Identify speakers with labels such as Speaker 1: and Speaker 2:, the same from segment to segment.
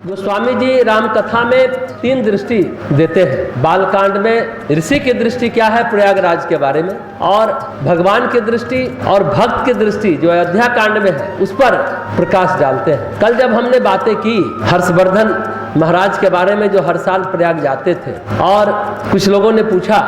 Speaker 1: गोस्वामी जी राम कथा में 3 दृष्टि देते हैं। बालकांड में ऋषि की दृष्टि क्या है प्रयागराज के बारे में, और भगवान की दृष्टि और भक्त की दृष्टि जो अयोध्या कांड में है उस पर प्रकाश डालते हैं। कल जब हमने बातें की हर्षवर्धन महाराज के बारे में जो हर साल प्रयाग जाते थे, और कुछ लोगों ने पूछा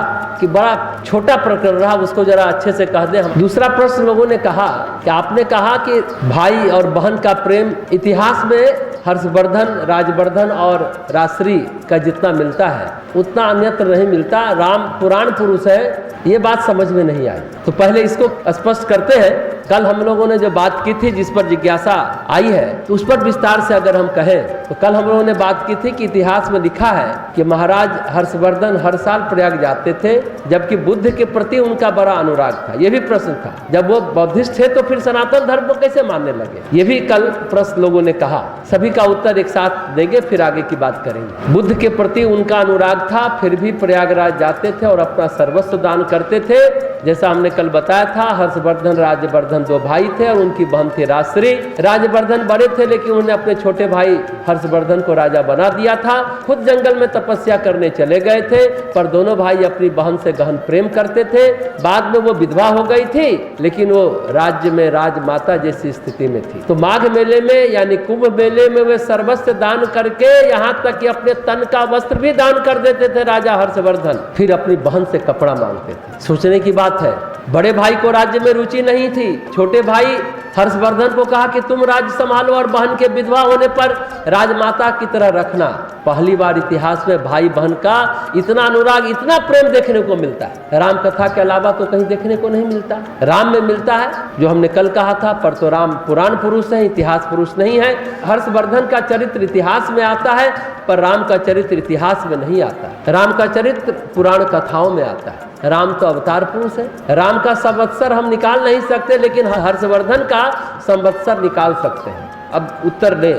Speaker 1: कि बड़ा छोटा प्रकरण रहा, उसको जरा अच्छे से कह दे। हम दूसरा प्रश्न लोगों ने कहा कि आपने कहा कि भाई और बहन का प्रेम इतिहास में हर्षवर्धन, राजवर्धन और राजश्री का जितना मिलता है उतना अन्यत्र नहीं मिलता। राम पुराण पुरुष है, ये बात समझ में नहीं आई। तो पहले इसको स्पष्ट करते हैं। कल हम लोगों ने जो बात की थी जिस पर जिज्ञासा आई है तो उस पर विस्तार से अगर हम कहें तो कल हम लोगों ने बात की थी कि इतिहास में लिखा है कि महाराज हर्षवर्धन हर साल प्रयाग जाते थे, जबकि बुद्ध के प्रति उनका बड़ा अनुराग था। ये भी प्रश्न था, जब वो बौद्धिस्ट थे तो फिर सनातन धर्म को कैसे मानने लगे? ये भी कल प्रश्न लोगों ने कहा। सभी का उत्तर एक साथ देंगे, फिर आगे की बात करेंगे। बुद्ध के प्रति उनका अनुराग था, फिर भी प्रयागराज जाते थे और अपना सर्वस्व दान करते थे। जैसा हमने कल बताया था, हर्षवर्धन राजवर्धन 2 भाई थे और उनकी बहन थी राजश्री। राजवर्धन बड़े थे लेकिन उन्होंने अपने छोटे भाई हर्षवर्धन को राजा बना दिया था। खुद जंगल में तपस्या करने चले गए थे, पर दोनों भाई अपनी बहन से गहन प्रेम करते थे। बाद में वो विधवा हो गई थी, लेकिन वो राज्य में राजमाता जैसी स्थिति में थी। तो माघ मेले में यानी कुंभ मेले में वे सर्वस्व दान करके यहाँ तक कि अपने तन का वस्त्र भी दान कर देते थे राजा हर्षवर्धन। फिर अपनी बहन से कपड़ा मांगते थे। सोचने की बात है, बड़े भाई को राज्य में रुचि नहीं थी। छोटे भाई हर्षवर्धन को कहा कि तुम राज्य संभालो और बहन के विधवा होने पर राजमाता की तरह रखना। पहली बार इतिहास में भाई बहन का इतना अनुराग, इतना प्रेम देखने को मिलता है। राम कथा के अलावा तो कहीं देखने को नहीं मिलता। राम में मिलता है जो हमने कल कहा था, पर तो राम पुराण पुरुष है, इतिहास पुरुष नहीं है। हर्षवर्धन का चरित्र इतिहास में आता है, पर राम का चरित्र इतिहास में नहीं आता। राम का चरित्र पुराण कथाओं में आता है। राम तो अवतार पुरुष है। राम का संवत्सर हम निकाल नहीं सकते, लेकिन हर्षवर्धन का संवत्सर निकाल सकते हैं। अब उत्तर दे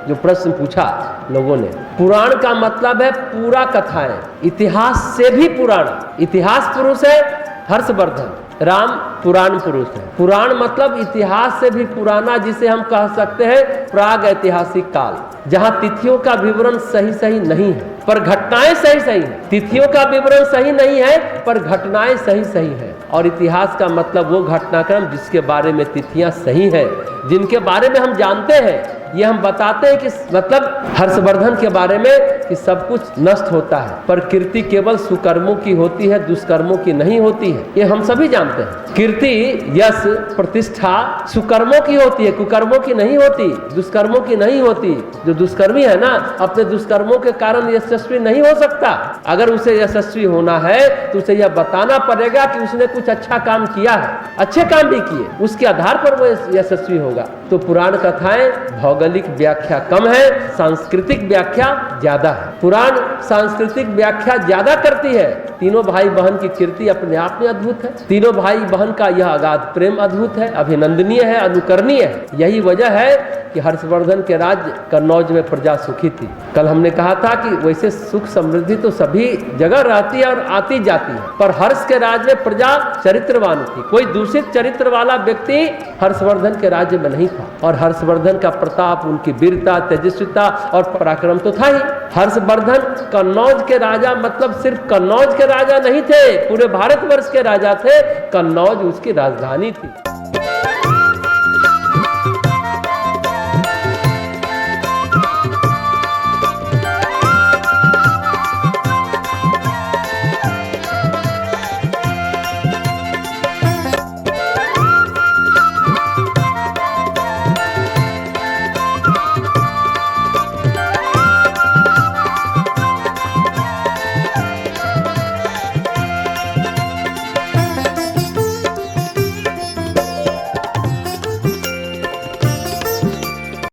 Speaker 1: जो प्रश्न पूछा लोगों ने। पुराण का मतलब है पूरा कथाएं, इतिहास से भी पुराण। इतिहास पुरुष है हर्षवर्धन, राम पुराण पुरुष है। पुराण मतलब इतिहास से भी पुराना, जिसे हम कह सकते हैं प्राग ऐतिहासिक काल, जहां तिथियों का विवरण सही नहीं है पर घटनाएं सही है। तिथियों का विवरण सही नहीं है पर घटनाएं सही है। और इतिहास का मतलब वो घटनाक्रम जिसके बारे में तिथियां सही हैं, जिनके बारे में हम जानते हैं। ये हम बताते हैं कि मतलब हर्षवर्धन के बारे में कि सब कुछ नष्ट होता है, पर कीर्ति केवल सुकर्मों की होती है, दुष्कर्मों की नहीं होती है। ये हम सभी जानते हैं। कीर्ति, यश, प्रतिष्ठा सुकर्मों की होती है, कुकर्मों की नहीं होती, दुष्कर्मों की नहीं होती। जो दुष्कर्मी है ना, अपने दुष्कर्मों के कारण यशस्वी नहीं हो सकता। अगर उसे यशस्वी होना है तो उसे यह बताना पड़ेगा कि उसने कुछ अच्छा काम किया है, अच्छे काम भी किए, उसके आधार पर वो यशस्वी होगा। तो पुराण कथाएं भौगोलिक व्याख्या कम है, सांस्कृतिक व्याख्या ज्यादा है। पुराण सांस्कृतिक व्याख्या ज्यादा करती है। तीनों भाई बहन की कीर्ति अपने आप में अद्भुत है। तीनों भाई बहन का यह अगाध प्रेम अद्भुत है, अभिनंदनीय है, अनुकरणीय है। यही वजह है कि हर्षवर्धन के राज्य कन्नौज में प्रजा सुखी थी। कल हमने कहा था कि वैसे सुख समृद्धि तो सभी जगह रहती है और आती जाती है, पर हर्ष के राज्य में प्रजा चरित्रवान थी। कोई दूषित चरित्र वाला व्यक्ति हर्षवर्धन के राज्य में नहीं था। और हर्षवर्धन का प्रताप, उनकी वीरता, तेजस्विता और पराक्रम तो था ही। हर्षवर्धन कन्नौज के राजा मतलब सिर्फ कन्नौज के राजा नहीं थे, पूरे भारतवर्ष के राजा थे। कन्नौज उसकी राजधानी थी।